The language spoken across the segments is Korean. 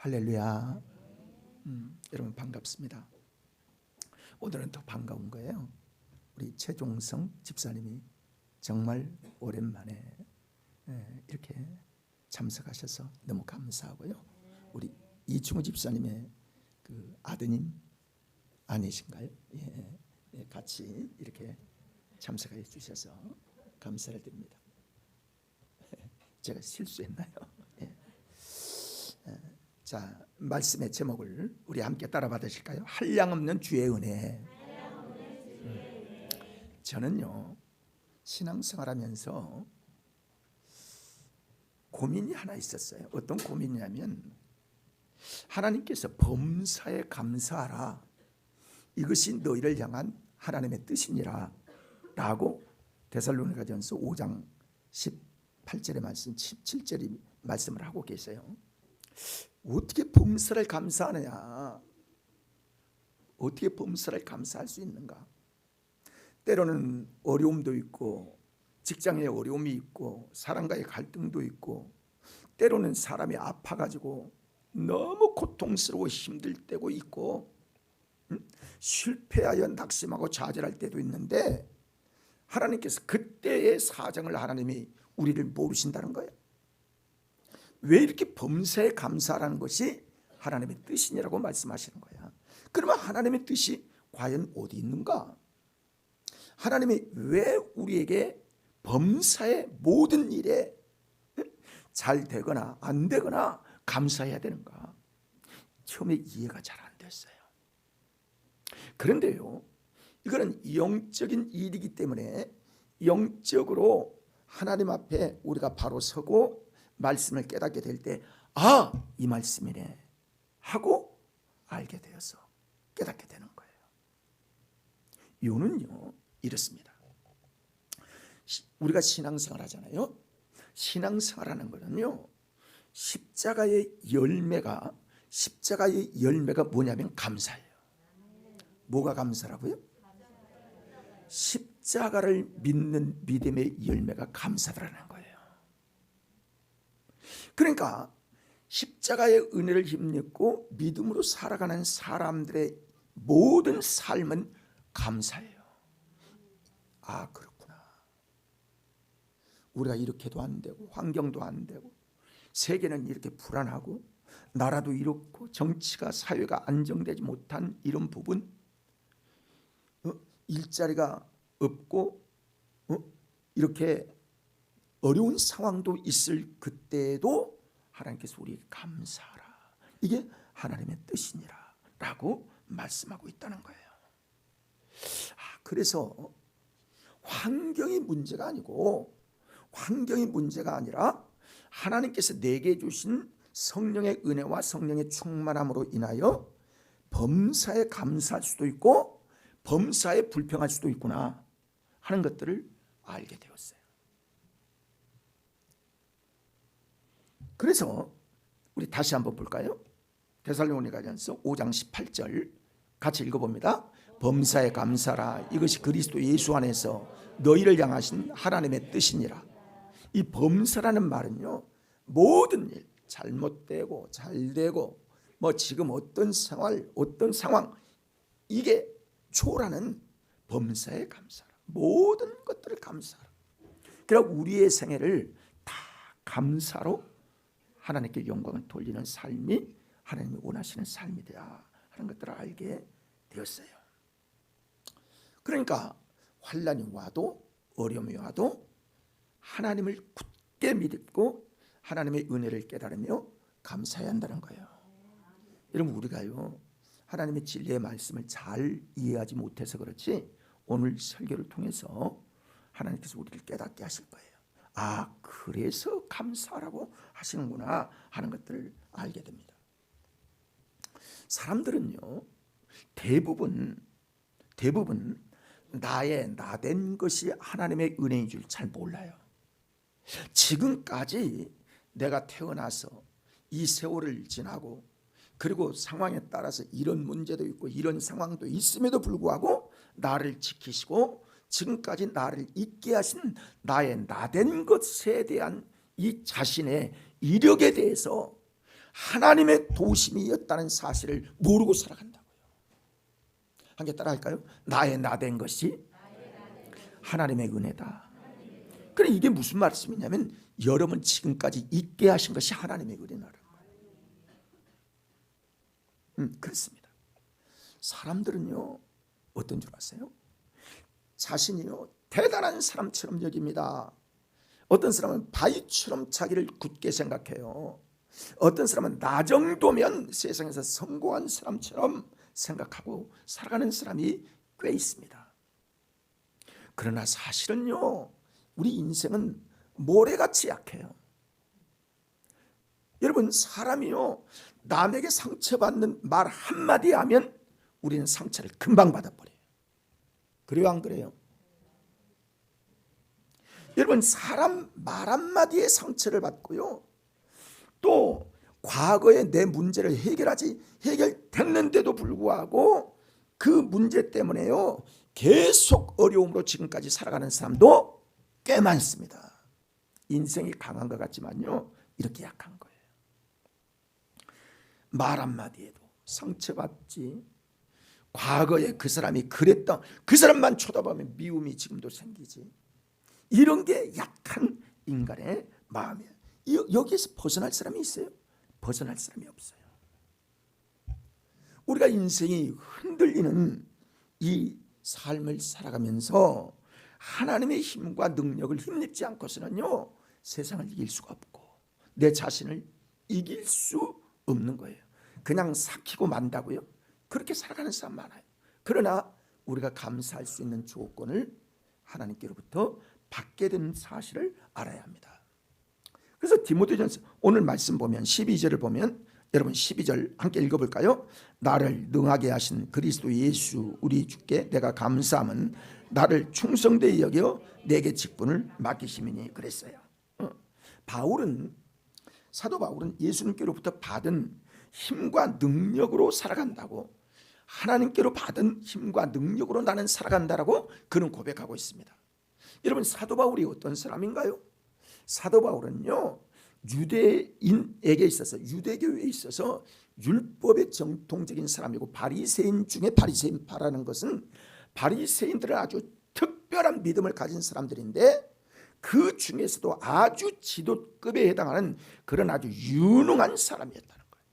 할렐루야. 여러분 반갑습니다. 오늘은 더 반가운 거예요. 우리 최종성 집사님이 정말 오랜만에 이렇게 참석하셔서 너무 감사하고요. 우리 이충우 집사님의 그 아드님 아니신가요? 같이 이렇게 참석해 주셔서 감사를 드립니다. 제가 실수했나요? 자, 말씀의 제목을 우리 함께 따라 받으실까요? 한량없는 주의 은혜. 저는요, 신앙생활하면서 고민이 하나 있었어요. 어떤 고민이냐면, 하나님께서 범사에 감사하라, 이것이 너희를 향한 하나님의 뜻이니라 라고 데살로니가전서 5장 18절의 말씀, 17절의 말씀을 하고 계세요. 어떻게 범사를 감사하느냐? 어떻게 범사를 감사할 수 있는가? 때로는 어려움도 있고, 직장에 어려움이 있고, 사람과의 갈등도 있고, 때로는 사람이 아파가지고 너무 고통스러워 힘들 때도 있고, 실패하여 낙심하고 좌절할 때도 있는데, 하나님께서 그때의 사정을 하나님이 우리를 모르신다는 거예요. 왜 이렇게 범사에 감사하라는 것이 하나님의 뜻이냐라고 말씀하시는 거야. 그러면 하나님의 뜻이 과연 어디 있는가? 하나님이 왜 우리에게 범사의 모든 일에 잘 되거나 안 되거나 감사해야 되는가? 처음에 이해가 잘 안 됐어요. 그런데요, 이거는 영적인 일이기 때문에 영적으로 하나님 앞에 우리가 바로 서고 말씀을 깨닫게 될 때, 아, 이 말씀이네 하고 알게 되어서 깨닫게 되는 거예요. 이유는요, 이렇습니다. 우리가 신앙생활 하잖아요. 신앙생활하는 거는요, 십자가의 열매가 뭐냐면 감사예요. 뭐가 감사라고요? 십자가를 믿는 믿음의 열매가 감사라는 거예요. 그러니까 십자가의 은혜를 힘입고 믿음으로 살아가는 사람들의 모든 삶은 감사예요. 아, 그렇구나. 우리가 이렇게도 안 되고 환경도 안 되고 세계는 이렇게 불안하고 나라도 이렇고 정치가 사회가 안정되지 못한 이런 부분, 일자리가 없고 이렇게 어려운 상황도 있을 그때에도 하나님께서 우리에게 감사하라, 이게 하나님의 뜻이니라 라고 말씀하고 있다는 거예요. 그래서 환경이 문제가 아니고, 환경이 문제가 아니라 하나님께서 내게 주신 성령의 은혜와 성령의 충만함으로 인하여 범사에 감사할 수도 있고 범사에 불평할 수도 있구나 하는 것들을 알게 되었어요. 그래서 우리 다시 한번 볼까요? 데살로니가전서 5장 18절 같이 읽어봅니다. 범사에 감사라, 이것이 그리스도 예수 안에서 너희를 향하신 하나님의 뜻이니라. 이 범사라는 말은요, 모든 일, 잘못되고 잘되고 뭐 지금 어떤 생활 어떤 상황, 이게 초라는 범사에 감사라, 모든 것들을 감사하라. 그러니까 우리의 생애를 다 감사로 하나님께 영광을 돌리는 삶이 하나님이 원하시는 삶이다 하는 것들을 알게 되었어요. 그러니까 환난이 와도 어려움이 와도 하나님을 굳게 믿고 하나님의 은혜를 깨달으며 감사해야 한다는 거예요. 여러분, 우리가요, 하나님의 진리의 말씀을 잘 이해하지 못해서 그렇지 오늘 설교를 통해서 하나님께서 우리를 깨닫게 하실 거예요. 아, 그래서 감사하라고 하시는구나 하는 것들을 알게 됩니다. 사람들은요, 대부분 나된 것이 하나님의 은혜인 줄 잘 몰라요. 지금까지 내가 태어나서 이 세월을 지나고, 그리고 상황에 따라서 이런 문제도 있고 이런 상황도 있음에도 불구하고 나를 지키시고 지금까지 나를 있게 하신 나의 나된 것에 대한 이 자신의 이력에 대해서 하나님의 도우심이었다는 사실을 모르고 살아간다고요. 함께 따라 할까요? 나의 나된 것이 하나님의 은혜다. 그래, 이게 무슨 말씀이냐면 여러분 지금까지 있게 하신 것이 하나님의 은혜라는 거예요. 그렇습니다. 사람들은요 어떤 줄 아세요? 자신이요 대단한 사람처럼 여깁니다. 어떤 사람은 바위처럼 자기를 굳게 생각해요. 어떤 사람은 나 정도면 세상에서 성공한 사람처럼 생각하고 살아가는 사람이 꽤 있습니다. 그러나 사실은요 우리 인생은 모래같이 약해요. 여러분, 사람이요 남에게 상처받는 말 한마디 하면 우리는 상처를 금방 받아버려요. 그래요, 안 그래요? 여러분, 사람 말 한마디에 상처를 받고요, 또 과거에 내 문제를 해결됐는데도 불구하고 그 문제 때문에요 계속 어려움으로 지금까지 살아가는 사람도 꽤 많습니다. 인생이 강한 것 같지만요 이렇게 약한 거예요. 말 한마디에도 상처받지, 과거에 그 사람이 그랬던 그 사람만 쳐다보면 미움이 지금도 생기지, 이런 게 약한 인간의 마음이에요. 여기에서 벗어날 사람이 있어요? 벗어날 사람이 없어요. 우리가 인생이 흔들리는 이 삶을 살아가면서 하나님의 힘과 능력을 힘입지 않고서는요 세상을 이길 수가 없고 내 자신을 이길 수 없는 거예요. 그냥 삭히고 만다고요? 그렇게 살아가는 사람 많아요. 그러나 우리가 감사할 수 있는 조건을 하나님께로부터 받게 되는 사실을 알아야 합니다. 그래서 디모데전서 오늘 말씀 보면 12절을 보면, 여러분 12절 함께 읽어볼까요? 나를 능하게 하신 그리스도 예수 우리 주께 내가 감사함은 나를 충성되이 여겨 내게 직분을 맡기심이니 그랬어요. 사도 바울은 예수님께로부터 받은 힘과 능력으로 살아간다고, 하나님께로 받은 힘과 능력으로 나는 살아간다라고 그는 고백하고 있습니다. 여러분, 사도 바울이 어떤 사람인가요? 사도 바울은요 유대인에게 있어서, 유대교에 있어서 율법의 정통적인 사람이고, 바리새인 중에 바리새인파라는 것은 바리새인들은 아주 특별한 믿음을 가진 사람들인데 그 중에서도 아주 지도급에 해당하는 그런 아주 유능한 사람이었다는 거예요.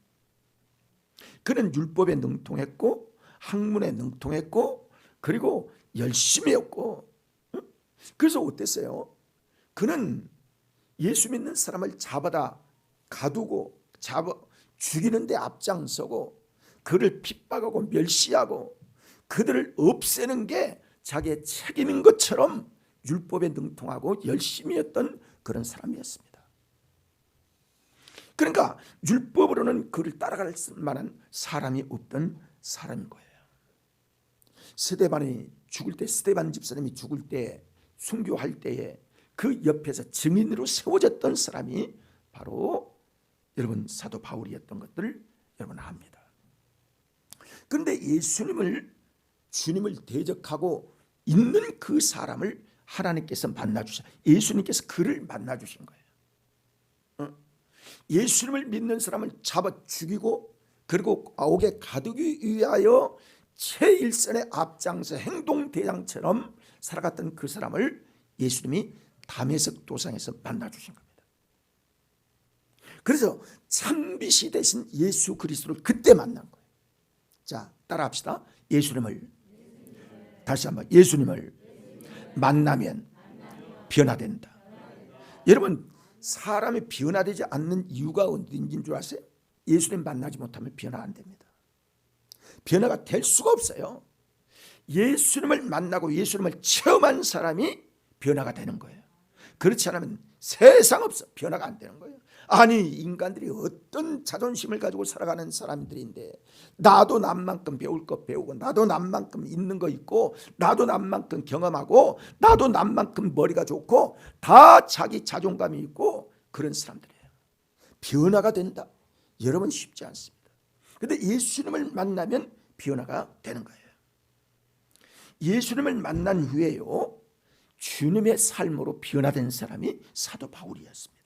그는 율법에 능통했고 학문에 능통했고 그리고 열심히 했고, 그래서 어땠어요? 그는 예수 믿는 사람을 잡아다 가두고 죽이는 데 앞장서고 그를 핍박하고 멸시하고 그들을 없애는 게 자기의 책임인 것처럼 율법에 능통하고 열심히 했던 그런 사람이었습니다. 그러니까 율법으로는 그를 따라갈 만한 사람이 없던 사람인 거예요. 스데반이 죽을 때, 스데반 집사님이 죽을 때, 순교할 때에 그 옆에서 증인으로 세워졌던 사람이 바로 여러분 사도 바울이었던 것들을 여러분 압니다. 그런데 주님을 대적하고 있는 그 사람을 하나님께서 만나주셔. 예수님께서 그를 만나주신 거예요. 예수님을 믿는 사람을 잡아 죽이고 그리고 아옥에 가두기 위하여 최일선의 앞장서 행동대장처럼 살아갔던 그 사람을 예수님이 다메섹 도상에서 만나주신 겁니다. 그래서 참빛이 되신 예수 그리스도를 그때 만난 거예요. 자, 따라합시다. 예수님을, 다시 한번, 예수님을 만나면 변화된다. 여러분, 사람이 변화되지 않는 이유가 어딘지인 줄 아세요? 예수님 만나지 못하면 변화 안 됩니다. 변화가 될 수가 없어요. 예수님을 만나고 예수님을 체험한 사람이 변화가 되는 거예요. 그렇지 않으면 세상 없어 변화가 안 되는 거예요. 아니, 인간들이 어떤 자존심을 가지고 살아가는 사람들인데, 나도 남만큼 배울 거 배우고, 나도 남만큼 있는 거 있고, 나도 남만큼 경험하고, 나도 남만큼 머리가 좋고, 다 자기 자존감이 있고 그런 사람들이에요. 변화가 된다, 여러분 쉽지 않습니다. 그런데 예수님을 만나면 변화가 되는 거예요. 예수님을 만난 후에요 주님의 삶으로 변화된 사람이 사도 바울이었습니다.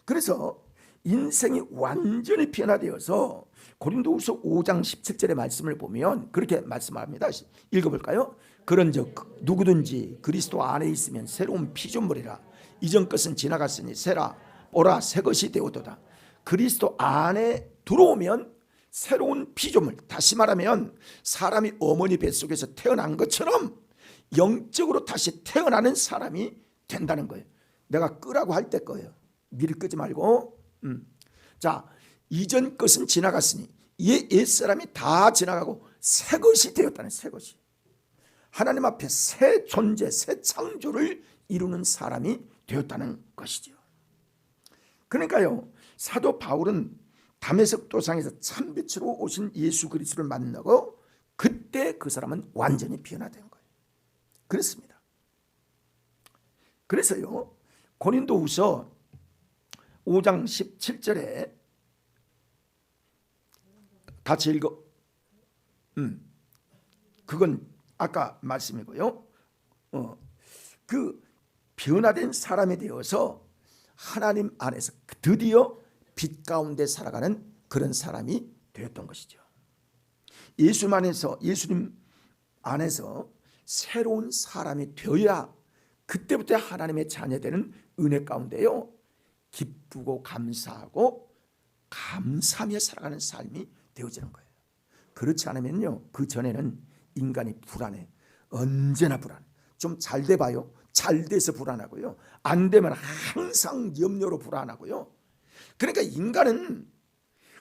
그래서 인생이 완전히 변화되어서 고린도후서 5장 17절의 말씀을 보면 그렇게 말씀합니다. 읽어볼까요? 그런즉 누구든지 그리스도 안에 있으면 새로운 피조물이라. 이전 것은 지나갔으니 새라 보라 새 것이 되었도다. 그리스도 안에 들어오면 새로운 피조물, 다시 말하면 사람이 어머니 뱃속에서 태어난 것처럼 영적으로 다시 태어나는 사람이 된다는 거예요. 내가 끄라고 할 때 거예요. 미리 끄지 말고. 자, 이전 것은 지나갔으니 옛사람이 다 지나가고 새 것이 되었다는, 새 것이. 하나님 앞에 새 존재, 새 창조를 이루는 사람이 되었다는 것이죠. 그러니까요, 사도 바울은 다메섹 도상에서 참빛으로 오신 예수 그리스도를 만나고 그때 그 사람은 완전히 변화된 거예요. 그렇습니다. 그래서요, 고린도후서 5장 17절에 같이 읽어. 그건 아까 말씀이고요. 그 변화된 사람이 되어서 하나님 안에서 드디어 빛 가운데 살아가는 그런 사람이 되었던 것이죠. 예수님 안에서 새로운 사람이 되어야 그때부터 하나님의 자녀되는 은혜 가운데요, 기쁘고 감사하고 감사하며 살아가는 삶이 되어지는 거예요. 그렇지 않으면요, 그 전에는 인간이 불안해. 언제나 불안해. 좀 잘 돼 봐요. 잘 돼서 불안하고요. 안 되면 항상 염려로 불안하고요. 그러니까 인간은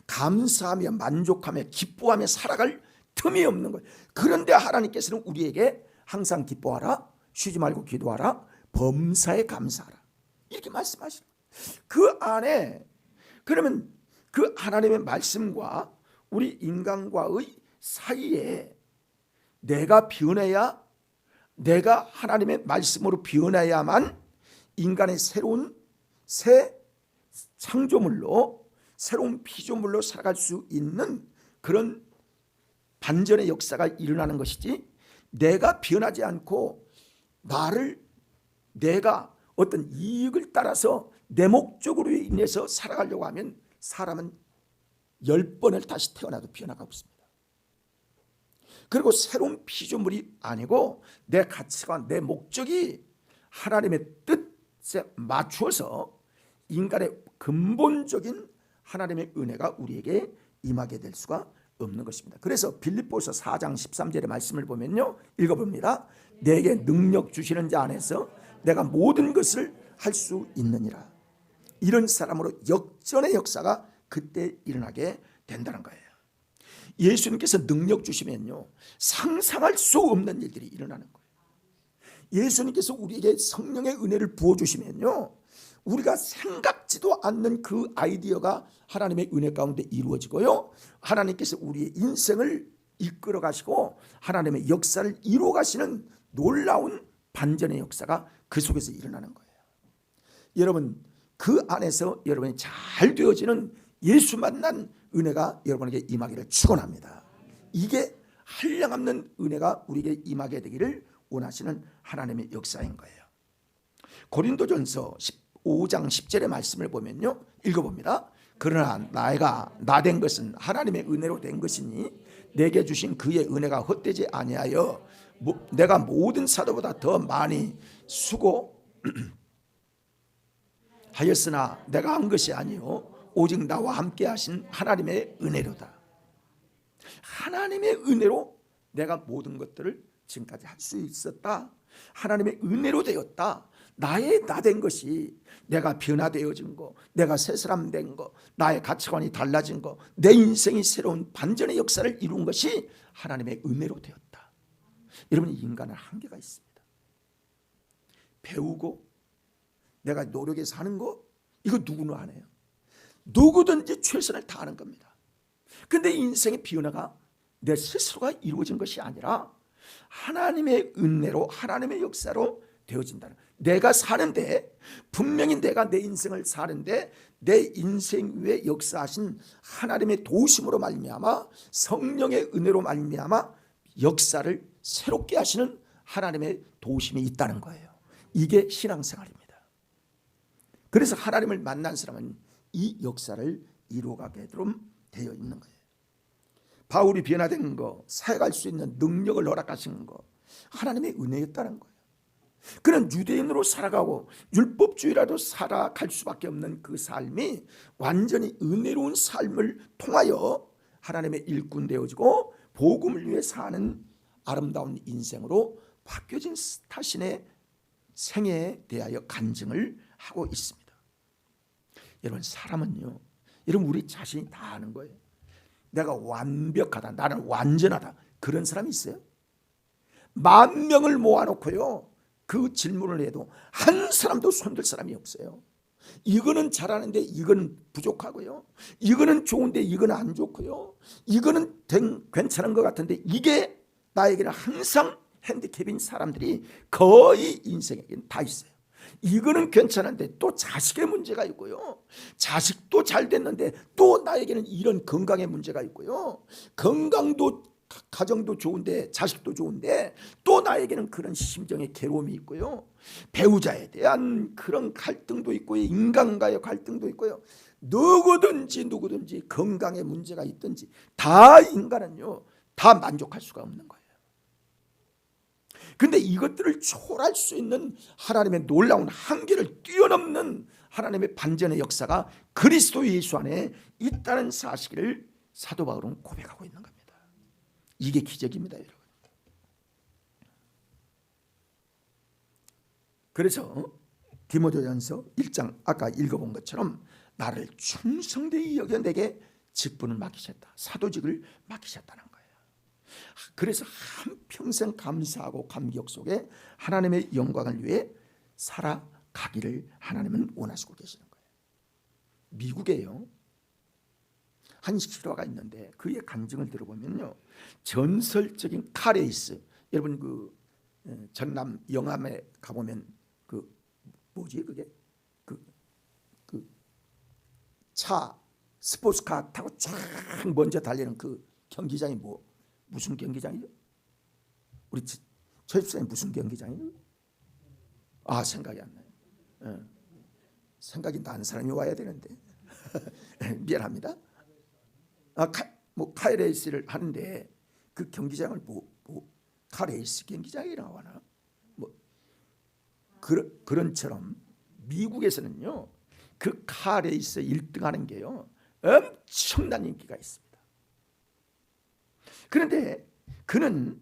감사하며 만족하며 기뻐하며 살아갈 틈이 없는 거예요. 그런데 하나님께서는 우리에게 항상 기뻐하라, 쉬지 말고 기도하라, 범사에 감사하라, 이렇게 말씀하시는 거예요. 그 안에, 그러면 그 하나님의 말씀과 우리 인간과의 사이에 내가 변해야, 내가 하나님의 말씀으로 변해야만 인간의 새로운 새 창조물로, 새로운 피조물로 살아갈 수 있는 그런 반전의 역사가 일어나는 것이지, 내가 변하지 않고 내가 어떤 이익을 따라서 내 목적으로 인해서 살아가려고 하면 사람은 10번을 다시 태어나도 변화가 없습니다. 그리고 새로운 피조물이 아니고 내 가치관, 내 목적이 하나님의 뜻에 맞추어서 인간의 근본적인 하나님의 은혜가 우리에게 임하게 될 수가 없는 것입니다. 그래서 빌립보서 4장 13절의 말씀을 보면요, 읽어봅니다. 내게 능력 주시는 자 안에서 내가 모든 것을 할 수 있느니라. 이런 사람으로 역전의 역사가 그때 일어나게 된다는 거예요. 예수님께서 능력 주시면요, 상상할 수 없는 일들이 일어나는 거예요. 예수님께서 우리에게 성령의 은혜를 부어주시면요, 우리가 생각지도 않는 그 아이디어가 하나님의 은혜 가운데 이루어지고요, 하나님께서 우리의 인생을 이끌어 가시고 하나님의 역사를 이루어 가시는 놀라운 반전의 역사가 그 속에서 일어나는 거예요. 여러분, 그 안에서 여러분이 잘 되어지는 예수 만난 은혜가 여러분에게 임하기를 축원합니다. 이게 한량없는 은혜가 우리에게 임하게 되기를 원하시는 하나님의 역사인 거예요. 고린도전서 5장 10절의 말씀을 보면요, 읽어봅니다. 그러나 나 된 것은 하나님의 은혜로 된 것이니 내게 주신 그의 은혜가 헛되지 아니하여 내가 모든 사도보다 더 많이 수고하였으나 내가 한 것이 아니요 오직 나와 함께 하신 하나님의 은혜로다. 하나님의 은혜로 내가 모든 것들을 지금까지 할 수 있었다. 하나님의 은혜로 되었다. 나의 나 된 것이, 내가 변화되어진 거, 내가 새 사람 된 거, 나의 가치관이 달라진 거, 내 인생이 새로운 반전의 역사를 이룬 것이 하나님의 은혜로 되었다. 여러분, 인간은 한계가 있습니다. 배우고 내가 노력해서 하는 거, 이거 누구나 안 해요. 누구든지 최선을 다하는 겁니다. 근데 인생의 변화가 내 스스로가 이루어진 것이 아니라 하나님의 은혜로, 하나님의 역사로 되어진다는 거예요. 내가 사는데, 분명히 내가 내 인생을 사는데 내 인생 위에 역사하신 하나님의 도우심으로 말미암아, 성령의 은혜로 말미암아 역사를 새롭게 하시는 하나님의 도우심이 있다는 거예요. 이게 신앙생활입니다. 그래서 하나님을 만난 사람은 이 역사를 이루어가게 되어 있는 거예요. 바울이 변화된 거, 사역할 수 있는 능력을 허락하신 거, 하나님의 은혜였다는 거예요. 그는 유대인으로 살아가고 율법주의라도 살아갈 수밖에 없는 그 삶이 완전히 은혜로운 삶을 통하여 하나님의 일꾼 되어지고 복음을 위해 사는 아름다운 인생으로 바뀌어진 스타신의 생애에 대하여 간증을 하고 있습니다. 여러분, 사람은요, 여러분 우리 자신이 다 아는 거예요. 내가 완벽하다, 나는 완전하다, 그런 사람이 있어요? 10,000명을 모아놓고요 그 질문을 해도 한 사람도 손들 사람이 없어요. 이거는 잘하는데 이거는 부족하고요, 이거는 좋은데 이거는 안 좋고요, 이거는 괜찮은 것 같은데 이게 나에게는 항상 핸디캡인 사람들이 거의 인생에는 다 있어요. 이거는 괜찮은데 또 자식의 문제가 있고요, 자식도 잘 됐는데 또 나에게는 이런 건강의 문제가 있고요, 건강도 가정도 좋은데 자식도 좋은데 또 나에게는 그런 심정의 괴로움이 있고요, 배우자에 대한 그런 갈등도 있고요, 인간과의 갈등도 있고요, 누구든지 건강에 문제가 있든지 다 인간은요 다 만족할 수가 없는 거예요. 근데 이것들을 초월할 수 있는 하나님의 놀라운 한계를 뛰어넘는 하나님의 반전의 역사가 그리스도 예수 안에 있다는 사실을 사도 바울은 고백하고 있는 겁니다. 이게 기적입니다, 여러분. 그래서 디모데전서 1장 아까 읽어본 것처럼 나를 충성되이 여겨 내게 직분을 맡기셨다, 사도직을 맡기셨다는 거예요. 그래서 한평생 감사하고 감격 속에 하나님의 영광을 위해 살아가기를 하나님은 원하시고 계시는 거예요. 미국에요 한 실화가 있는데 그의 간증을 들어보면요, 전설적인 카레이스, 여러분 그 전남 영암에 가보면 그 뭐지 그게 그 차 스포츠카 타고 쫙 먼저 달리는 그 경기장이 무슨 경기장이죠? 우리 저 집사님 무슨 경기장이죠? 생각이 안 나요. 생각이 나는 사람이 와야 되는데 미안합니다. 카레이스를 하는데 그 경기장을 카레이스 경기장이라고 하나? 그런처럼 미국에서는요 그 카레이스 1등 하는 게요 엄청난 인기가 있습니다. 그런데 그는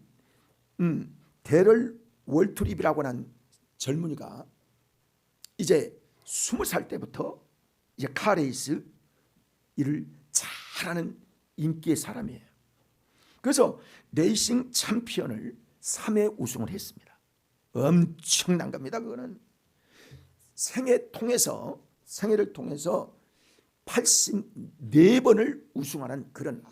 데럴 월트립이라고 하는 젊은이가 이제 20살 때부터 이제 카레이스 일을 잘하는 인기의 사람이에요. 그래서 레이싱 챔피언을 3회 우승을 했습니다. 엄청난 겁니다. 그거는 생애를 통해서 84번을 우승하는 그런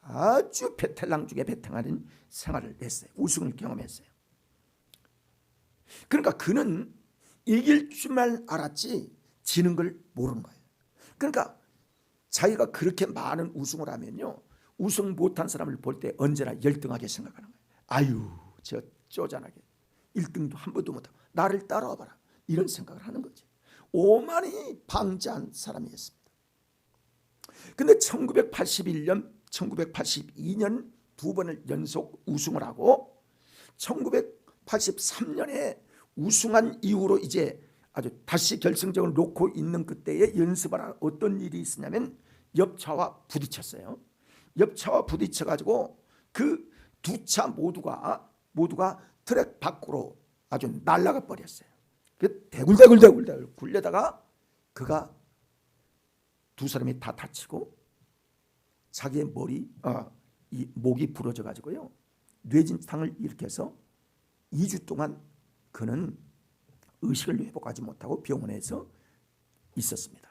아주 베테랑 중에 베테랑인 생활을 했어요. 우승을 경험했어요. 그러니까 그는 이길 줄만 알았지 지는 걸 모르는 거예요. 그러니까 자기가 그렇게 많은 우승을 하면요, 우승 못한 사람을 볼 때 언제나 열등하게 생각하는 거예요. 아유, 저 쪼잔하게 1등도 한 번도 못하고 나를 따라와봐라, 이런 생각을 하는 거죠. 오만이 방자한 사람이었습니다. 근데 1981년 1982년 2번을 연속 우승을 하고 1983년에 우승한 이후로 이제 아주 다시 결승점을 놓고 있는 그때에 연습을 어떤 일이 있었냐면 옆차와 부딪혔어요. 옆차와 부딪혀가지고 그 두 차 모두가 트랙 밖으로 아주 날아가 버렸어요. 그 대굴대굴 굴려다가 그가 두 사람이 다 다치고 자기의 이 목이 부러져 가지고요 뇌진탕을 일으켜서 2주 동안 그는 의식을 회복하지 못하고 병원에서 있었습니다.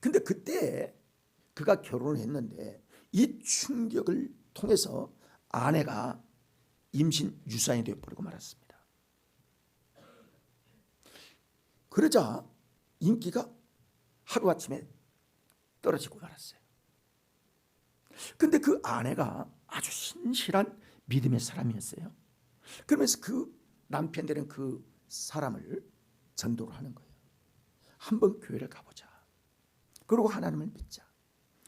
근데 그때 그가 결혼을 했는데 이 충격을 통해서 아내가 임신 유산이 되어버리고 말았습니다. 그러자 인기가 하루아침에 떨어지고 말았어요. 근데 그 아내가 아주 신실한 믿음의 사람이었어요. 그러면서 그 남편 되는 그 사람을 전도를 하는 거예요. 한번 교회를 가보자. 그리고 하나님을 믿자.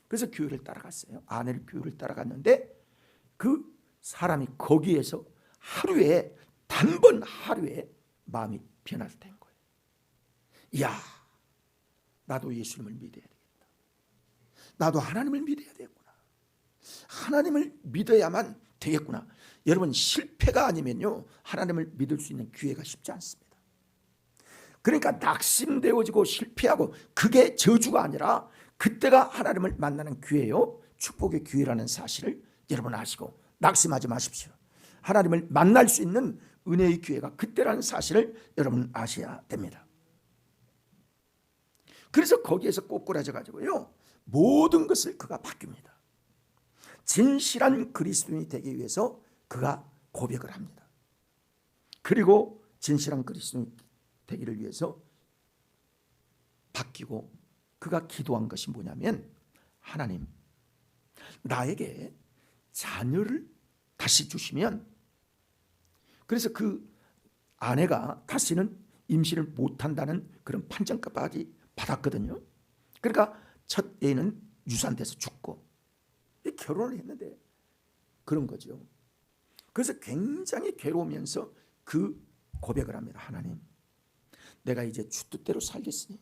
그래서 교회를 따라갔어요. 아내를 교회를 따라갔는데 그 사람이 거기에서 하루에 단번 하루에 마음이 변화된 거예요. 이야, 나도 예수님을 믿어야 되겠다. 나도 하나님을 믿어야 되겠구나. 하나님을 믿어야만 되겠구나. 여러분, 실패가 아니면요 하나님을 믿을 수 있는 기회가 쉽지 않습니다. 그러니까 낙심되어지고 실패하고 그게 저주가 아니라 그때가 하나님을 만나는 기회요, 축복의 기회라는 사실을 여러분 아시고 낙심하지 마십시오. 하나님을 만날 수 있는 은혜의 기회가 그때라는 사실을 여러분 아셔야 됩니다. 그래서 거기에서 꼬꾸라져 가지고요 모든 것을 그가 바뀝니다. 진실한 그리스도인이 되기 위해서 그가 고백을 합니다. 그리고 진실한 그리스도인이 되기를 위해서 바뀌고 그가 기도한 것이 뭐냐면, 하나님, 나에게 자녀를 다시 주시면, 그래서 그 아내가 다시는 임신을 못한다는 그런 판정까지 받았거든요. 그러니까 첫 애는 유산돼서 죽고, 결혼을 했는데 그런 거죠. 그래서 굉장히 괴로우면서 그 고백을 합니다. 하나님, 내가 이제 주 뜻대로 살겠으니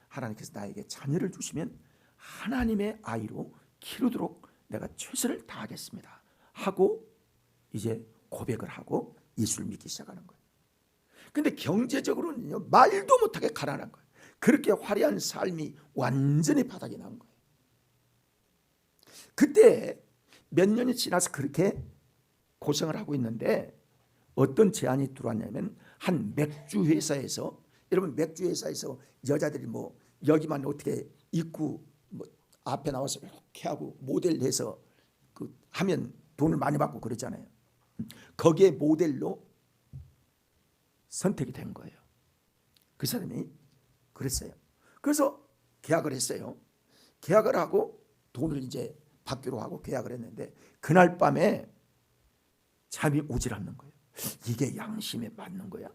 하나님께서 나에게 자녀를 주시면 하나님의 아이로 키우도록 내가 최선을 다하겠습니다 하고 이제 고백을 하고 예수를 믿기 시작하는 거예요. 근데 경제적으로는 말도 못하게 가난한 거예요. 그렇게 화려한 삶이 완전히 바닥이 난 거예요. 그때 몇 년이 지나서 그렇게 고생을 하고 있는데 어떤 제안이 들어왔냐면, 한 맥주 회사에서, 여러분 맥주 회사에서 여자들이 뭐 여기만 어떻게 입고 뭐 앞에 나와서 이렇게 하고 모델 해서 그 하면 돈을 많이 받고 그러잖아요. 거기에 모델로 선택이 된 거예요. 그 사람이 그랬어요. 그래서 계약을 했어요. 계약을 하고 돈을 이제 받기로 하고 계약을 했는데 그날 밤에 잠이 오질 않는 거예요. 이게 양심에 맞는 거야?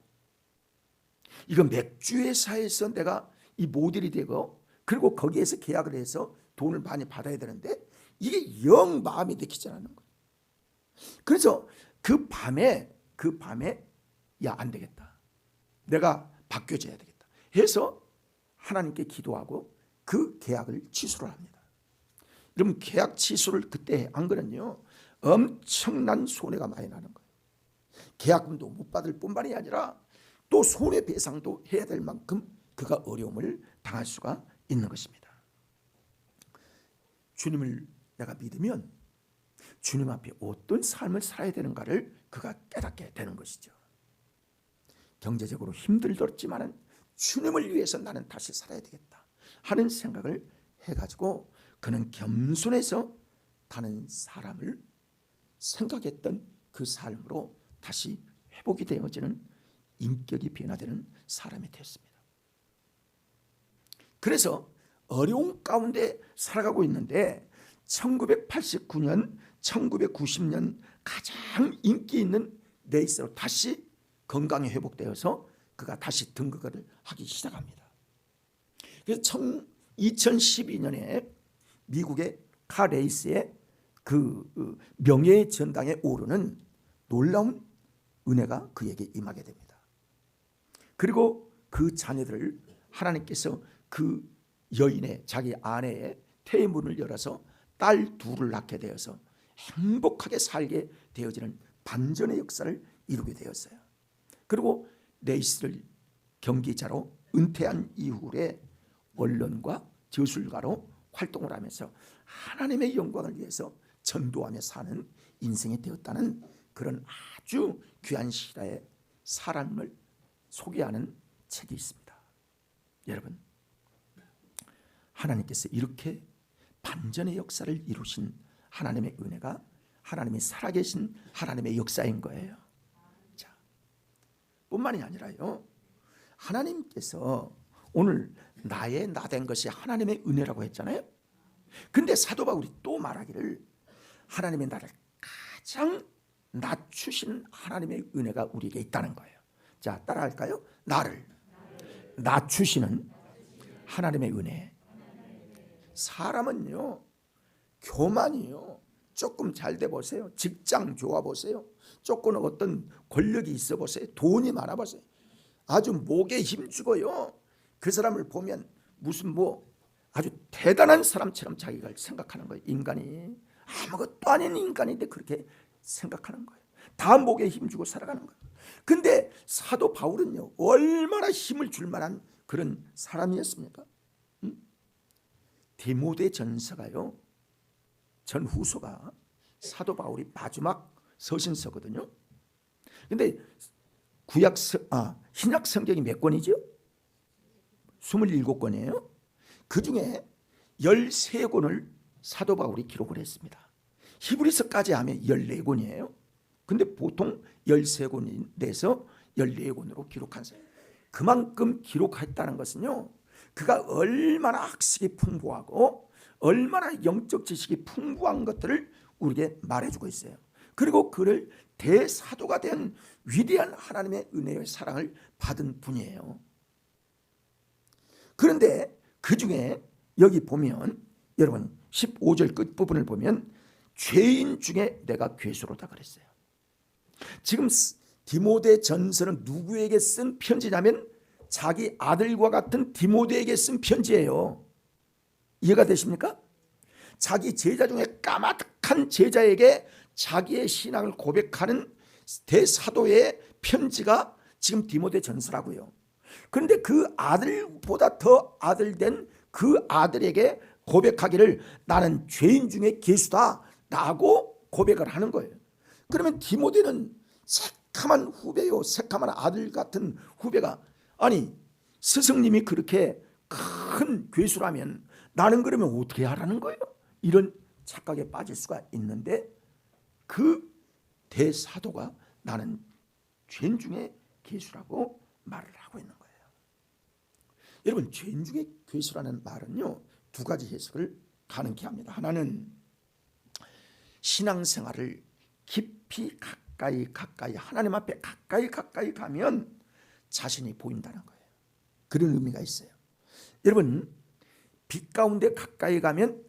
이거 맥주 회사에서 내가 이 모델이 되고 그리고 거기에서 계약을 해서 돈을 많이 받아야 되는데 이게 영 마음이 내키지 않는 거예요. 그래서 그 밤에 야, 안 되겠다, 내가 바뀌어져야 되겠다 해서 하나님께 기도하고 그 계약을 취소를 합니다. 여러분, 계약 취소를 그때 한 거는요 엄청난 손해가 많이 나는 거예요. 계약금도 못 받을 뿐만이 아니라 또 손해배상도 해야 될 만큼 그가 어려움을 당할 수가 있는 것입니다. 주님을 내가 믿으면 주님 앞에 어떤 삶을 살아야 되는가를 그가 깨닫게 되는 것이죠. 경제적으로 힘들었지만은 주님을 위해서 나는 다시 살아야 되겠다 하는 생각을 해가지고 그는 겸손해서 다른 사람을 생각했던 그 삶으로 다시 회복이 되어지는, 인격이 변화되는 사람이 되었습니다. 그래서 어려운 가운데 살아가고 있는데 1989년, 1990년 가장 인기 있는 레이스로 다시 건강이 회복되어서 그가 다시 등극을 하기 시작합니다. 그래서 2012년에 미국의 카 레이스의 그 명예의 전당에 오르는 놀라운 은혜가 그에게 임하게 됩니다. 그리고 그 자녀들을 하나님께서 그 여인의, 자기 아내의 태문을 열어서 딸 둘을 낳게 되어서 행복하게 살게 되어지는 반전의 역사를 이루게 되었어요. 그리고 레이스를 경기자로 은퇴한 이후에 언론과 저술가로 활동을 하면서 하나님의 영광을 위해서 전도하며 사는 인생이 되었다는 그런 아주 귀한 시대의 사람을 소개하는 책이 있습니다. 여러분, 하나님께서 이렇게 반전의 역사를 이루신 하나님의 은혜가 하나님이 살아계신 하나님의 역사인 거예요. 자, 뿐만이 아니라요, 하나님께서 오늘 나의 나 된 것이 하나님의 은혜라고 했잖아요. 근데 사도 바울이 또 말하기를 하나님의 나를 가장 낮추신 하나님의 은혜가 우리에게 있다는 거예요. 자, 따라할까요? 나를 낮추시는 하나님의 은혜. 사람은요, 교만이요. 조금 잘 돼 보세요. 직장 좋아 보세요. 조금 어떤 권력이 있어 보세요. 돈이 많아 보세요. 아주 목에 힘주고요. 그 사람을 보면 무슨 아주 대단한 사람처럼 자기가 생각하는 거예요. 인간이 아무것도 아닌 인간인데 그렇게 생각하는 거예요. 다 목에 힘주고 살아가는 거예요. 근데 사도 바울은요, 얼마나 힘을 줄 만한 그런 사람이었습니까? 디모데 전서가요, 전후서가 사도 바울이 마지막 서신서거든요. 근데 신약 성경이 몇 권이죠? 27권이에요. 그 중에 13권을 사도 바울이 기록을 했습니다. 히브리서까지 하면 14권이에요. 근데 보통 13권에서 14권으로 기록한 사람. 그만큼 기록했다는 것은요, 그가 얼마나 학식이 풍부하고 얼마나 영적 지식이 풍부한 것들을 우리에게 말해주고 있어요. 그리고 그를 대사도가 된 위대한 하나님의 은혜의 사랑을 받은 분이에요. 그런데 그 중에 여기 보면 여러분 15절 끝부분을 보면 죄인 중에 내가 괴수로다 그랬어요. 지금 디모데 전서는 누구에게 쓴 편지냐면 자기 아들과 같은 디모데에게 쓴 편지예요. 이해가 되십니까? 자기 제자 중에 까마득한 제자에게 자기의 신앙을 고백하는 대사도의 편지가 지금 디모데 전서라고요. 그런데 그 아들보다 더 아들된 그 아들에게 고백하기를 나는 죄인 중에 괴수다 라고 고백을 하는 거예요. 그러면 디모데는 새카만 후배요, 새카만 아들 같은 후배가, 아니 스승님이 그렇게 큰 괴수라면 나는 그러면 어떻게 하라는 거예요? 이런 착각에 빠질 수가 있는데 그 대사도가 나는 죄인 중에 괴수라고 말을 하고 있는 거예요. 여러분, 죄인 중에 괴수라는 말은요, 두 가지 해석을 가능케 합니다. 하나는 신앙생활을 깊이 가까이 하나님 앞에 가까이 가면 자신이 보인다는 거예요. 그런 의미가 있어요. 여러분, 빛 가운데 가까이 가면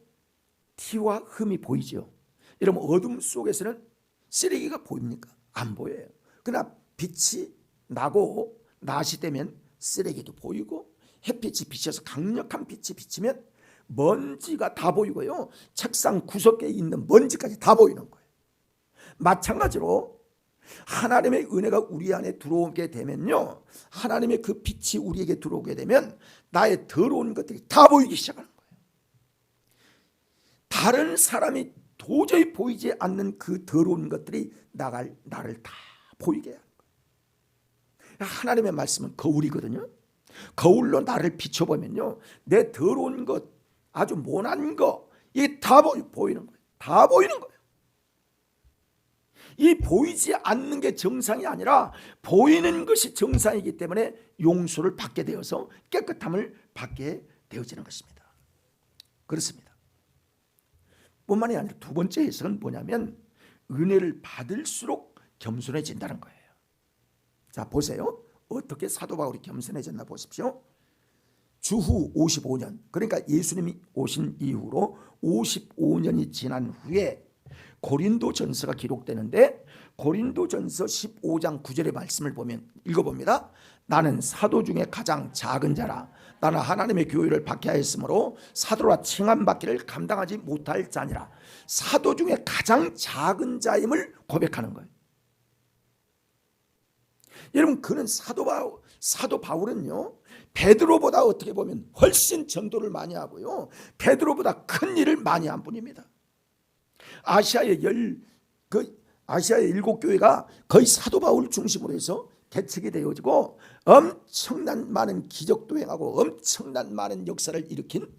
티와 흠이 보이죠. 여러분, 어둠 속에서는 쓰레기가 보입니까? 안 보여요. 그러나 빛이 나고 낮이 되면 쓰레기도 보이고 햇빛이 비쳐서 강력한 빛이 비치면 먼지가 다 보이고요. 책상 구석에 있는 먼지까지 다 보이는 거예요. 마찬가지로 하나님의 은혜가 우리 안에 들어오게 되면요, 하나님의 그 빛이 우리에게 들어오게 되면 나의 더러운 것들이 다 보이기 시작하는 거예요. 다른 사람이 도저히 보이지 않는 그 더러운 것들이 나를 다 보이게 하는 거예요. 하나님의 말씀은 거울이거든요. 거울로 나를 비춰보면요, 내 더러운 것, 아주 모난 거, 이게 다 보이는 거예요. 다 보이는 거예요. 이 보이지 않는 게 정상이 아니라 보이는 것이 정상이기 때문에 용서를 받게 되어서 깨끗함을 받게 되어지는 것입니다. 그렇습니다. 뿐만이 아니라 두 번째 해석은 뭐냐면 은혜를 받을수록 겸손해진다는 거예요. 자, 보세요. 어떻게 사도 바울이 겸손해졌나 보십시오. 주후 55년, 그러니까 예수님이 오신 이후로 55년이 지난 후에 고린도 전서가 기록되는데, 고린도 전서 15장 9절의 말씀을 보면 읽어봅니다. 나는 사도 중에 가장 작은 자라. 나는 하나님의 교회를 박해하였으므로 사도라 칭함받기를 감당하지 못할 자니라. 사도 중에 가장 작은 자임을 고백하는 거예요. 여러분, 그는 사도 바울은요, 베드로보다 어떻게 보면 훨씬 전도를 많이 하고요, 베드로보다 큰 일을 많이 한 분입니다. 아시아의 7교회가 거의 사도 바울 중심으로 해서 개척이 되어지고 엄청난 많은 기적도 행하고 엄청난 많은 역사를 일으킨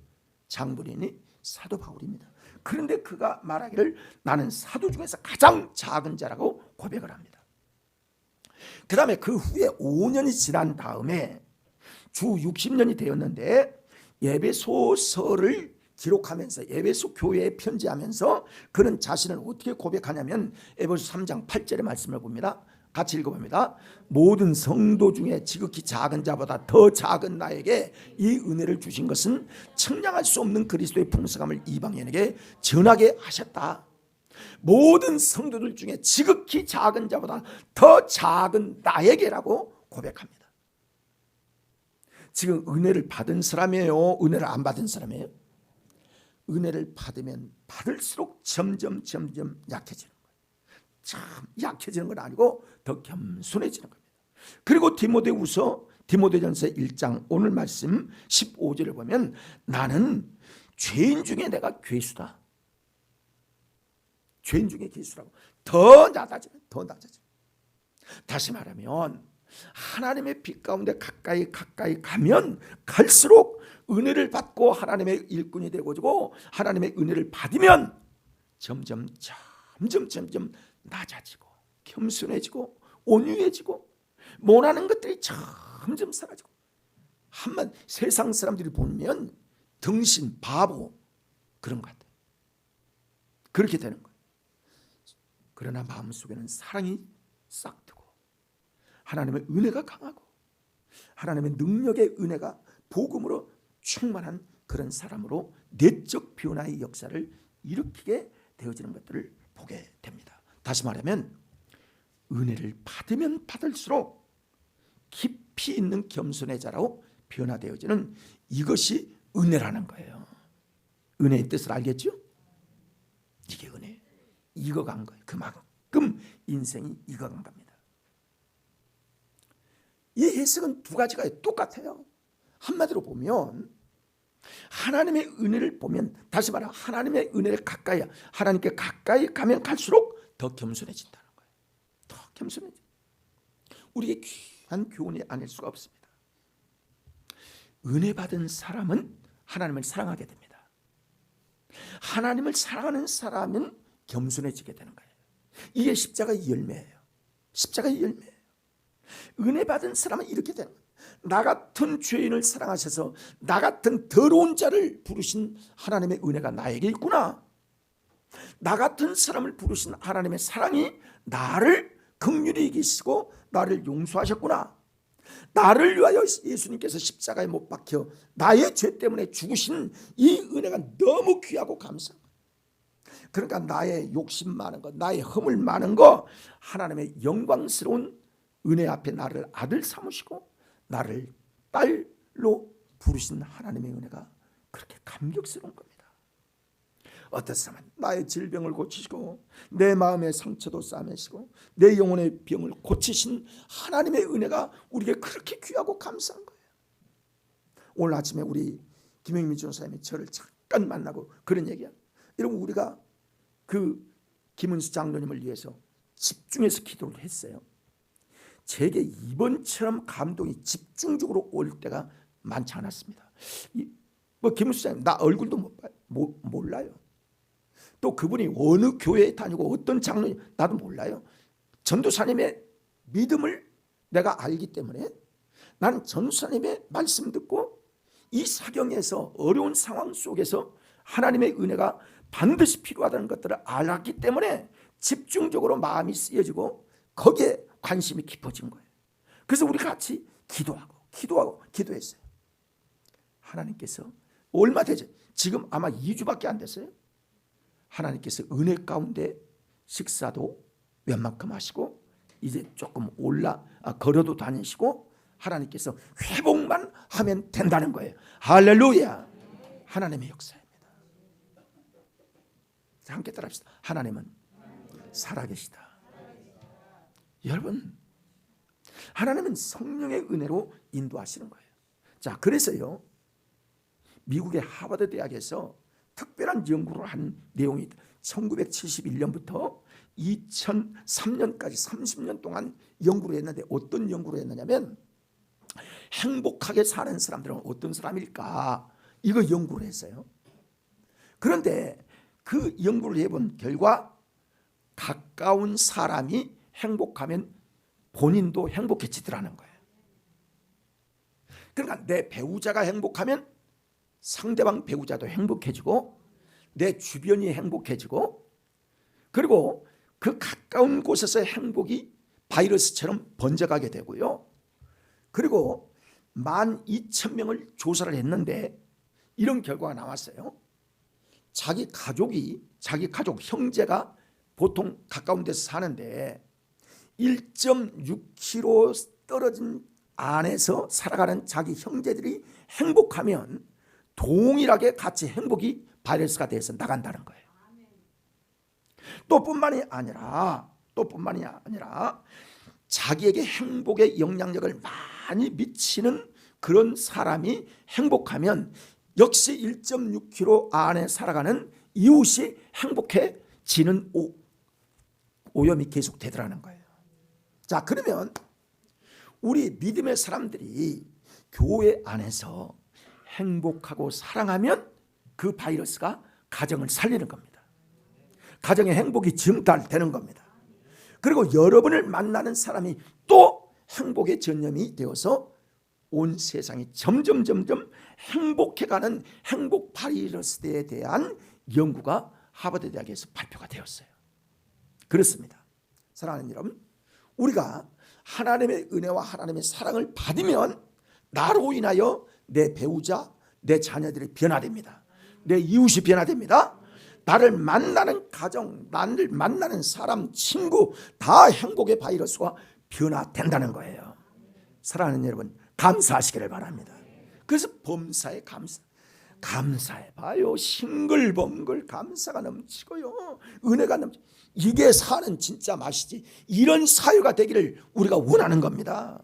장본인이 사도 바울입니다. 그런데 그가 말하기를 나는 사도 중에서 가장 작은 자라고 고백을 합니다. 그 다음에 그 후에 5년이 지난 다음에 주 60년이 되었는데 에베소서를 기록하면서 에베소 교회에 편지하면서 그는 자신을 어떻게 고백하냐면 에베소 3장 8절의 말씀을 봅니다. 같이 읽어봅니다. 모든 성도 중에 지극히 작은 자보다 더 작은 나에게 이 은혜를 주신 것은 측량할 수 없는 그리스도의 풍성함을 이방인에게 전하게 하셨다. 모든 성도들 중에 지극히 작은 자보다 더 작은 나에게라고 고백합니다. 지금 은혜를 받은 사람이에요? 은혜를 안 받은 사람이에요? 은혜를 받으면 받을수록 점점 약해지는 거예요. 참 약해지는 건 아니고 더 겸손해지는 겁니다. 그리고 디모데전서 1장 오늘 말씀 15절을 보면 나는 죄인 중에 내가 괴수다. 죄인 중에 괴수라고. 더 낮아지면 더 낮아지면. 다시 말하면 하나님의 빛 가운데 가까이 가면 갈수록 은혜를 받고 하나님의 일꾼이 되고 하나님의 은혜를 받으면 점점 낮아지고 겸손해지고 온유해지고 원하는 것들이 점점 사라지고 한번 세상 사람들이 보면 등신 바보 그런 것 같아요. 그렇게 되는 거예요. 그러나 마음속에는 사랑이 싹트고 하나님의 은혜가 강하고 하나님의 능력의 은혜가 복음으로 충만한 그런 사람으로 내적 변화의 역사를 일으키게 되어지는 것들을 보게 됩니다. 다시 말하면 은혜를 받으면 받을수록 깊이 있는 겸손의 자로 변화되어지는 이것이 은혜라는 거예요. 은혜의 뜻을 알겠죠? 이게 은혜. 익어간 거예요. 그만큼 인생이 익어간 겁니다. 이 해석은 두 가지가 똑같아요. 한마디로 보면 하나님의 은혜를 보면 다시 말하면 하나님의 은혜를 하나님께 가까이 가면 갈수록 더 겸손해진다는 거예요. 더 겸손해져. 우리의 귀한 교훈이 아닐 수가 없습니다. 은혜 받은 사람은 하나님을 사랑하게 됩니다. 하나님을 사랑하는 사람은 겸손해지게 되는 거예요. 이게 십자가의 열매예요. 십자가의 열매예요. 은혜 받은 사람은 이렇게 되는 거예요. 나 같은 죄인을 사랑하셔서 나 같은 더러운 자를 부르신 하나님의 은혜가 나에게 있구나. 나 같은 사람을 부르신 하나님의 사랑이 나를 긍휼히 여기시고 나를 용서하셨구나. 나를 위하여 예수님께서 십자가에 못 박혀 나의 죄 때문에 죽으신 이 은혜가 너무 귀하고 감사한 거예요. 그러니까 나의 욕심 많은 것, 나의 허물 많은 것, 하나님의 영광스러운 은혜 앞에 나를 아들 삼으시고 나를 딸로 부르신 하나님의 은혜가 그렇게 감격스러운 겁니다. 어떤 사람은 나의 질병을 고치시고 내 마음의 상처도 싸매시고 내 영혼의 병을 고치신 하나님의 은혜가 우리에게 그렇게 귀하고 감사한 거예요. 오늘 아침에 우리 김영민 전사님이 저를 잠깐 만나고 그런 얘기야. 여러분 우리가 그 김은수 장로님을 위해서 집중해서 기도를 했어요. 제게 이번처럼 감동이 집중적으로 올 때가 많지 않았습니다. 김은수 장로님 나 얼굴도 몰라요. 또 그분이 어느 교회에 다니고 어떤 장로님 나도 몰라요. 전도사님의 믿음을 내가 알기 때문에 나는 전도사님의 말씀 듣고 이 사경에서 어려운 상황 속에서 하나님의 은혜가 반드시 필요하다는 것들을 알았기 때문에 집중적으로 마음이 쓰여지고 거기에 관심이 깊어진 거예요. 그래서 우리 같이 기도했어요. 하나님께서 얼마 되죠? 지금 아마 2주밖에 안 됐어요. 하나님께서 은혜 가운데 식사도 웬만큼 하시고 이제 조금 걸어도 다니시고 하나님께서 회복만 하면 된다는 거예요. 할렐루야. 하나님의 역사입니다. 함께 따라합시다. 하나님은 살아계시다. 여러분 하나님은 성령의 은혜로 인도하시는 거예요. 자, 그래서요 미국의 하버드 대학에서 특별한 연구를 한 내용이 1971년부터 2003년까지 30년 동안 연구를 했는데 어떤 연구를 했느냐면 행복하게 사는 사람들은 어떤 사람일까 이거 연구를 했어요. 그런데 그 연구를 해본 결과 가까운 사람이 행복하면 본인도 행복해지더라는 거예요. 그러니까 내 배우자가 행복하면 상대방 배우자도 행복해지고 내 주변이 행복해지고 그리고 그 가까운 곳에서 행복이 바이러스처럼 번져가게 되고요. 그리고 12,000명을 조사를 했는데 이런 결과가 나왔어요. 자기 가족 형제가 보통 가까운 데서 사는데 1.6km 떨어진 안에서 살아가는 자기 형제들이 행복하면 동일하게 같이 행복이 바이러스가 돼서 나간다는 거예요. 또 뿐만이 아니라 자기에게 행복의 영향력을 많이 미치는 그런 사람이 행복하면 역시 1.6km 안에 살아가는 이웃이 행복해지는 오염이 계속 되더라는 거예요. 자, 그러면 우리 믿음의 사람들이 교회 안에서 행복하고 사랑하면 그 바이러스가 가정을 살리는 겁니다. 가정의 행복이 증달되는 겁니다. 그리고 여러분을 만나는 사람이 또 행복의 전염이 되어서 온 세상이 점점 행복해가는 행복 바이러스에 대한 연구가 하버드 대학에서 발표가 되었어요. 그렇습니다. 사랑하는 여러분, 우리가 하나님의 은혜와 하나님의 사랑을 받으면 나로 인하여 내 배우자, 내 자녀들이 변화됩니다. 내 이웃이 변화됩니다. 나를 만나는 가정, 나를 만나는 사람, 친구 다 행복의 바이러스가 변화된다는 거예요. 사랑하는 여러분, 감사하시기를 바랍니다. 그래서 범사에 감사해봐요. 싱글벙글 감사가 넘치고요, 은혜가 넘치고, 이게 사는 진짜 맛이지. 이런 사회가 되기를 우리가 원하는 겁니다.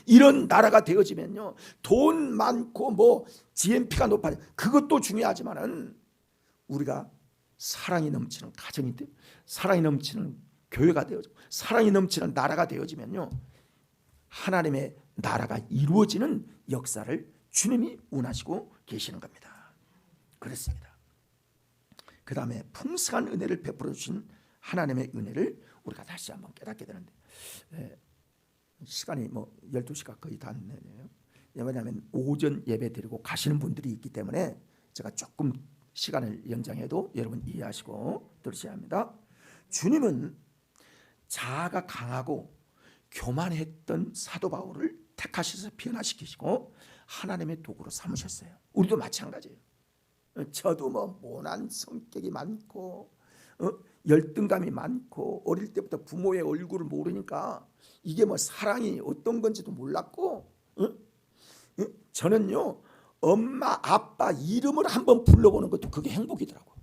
이런 나라가 되어지면요, 돈 많고 GNP가 높아져, 그것도 중요하지만은 우리가 사랑이 넘치는 가정이 되고, 사랑이 넘치는 교회가 되어지고, 사랑이 넘치는 나라가 되어지면요, 하나님의 나라가 이루어지는 역사를 주님이 운하시고 계시는 겁니다. 그렇습니다. 그 다음에 풍성한 은혜를 베풀어 주신 하나님의 은혜를 우리가 다시 한번 깨닫게 되는데, 시간이 12시가 거의 다 됐네요. 왜냐하면 오전 예배 드리고 가시는 분들이 있기 때문에 제가 조금 시간을 연장해도 여러분 이해하시고 들으셔야 합니다. 주님은 자아가 강하고 교만했던 사도 바울을 택하셔서 변화시키시고 하나님의 도구로 삼으셨어요. 우리도 마찬가지예요. 저도 모난 성격이 많고 열등감이 많고 어릴 때부터 부모의 얼굴을 모르니까 이게 사랑이 어떤 건지도 몰랐고, 저는요, 엄마 아빠 이름을 한번 불러보는 것도 그게 행복이더라고요.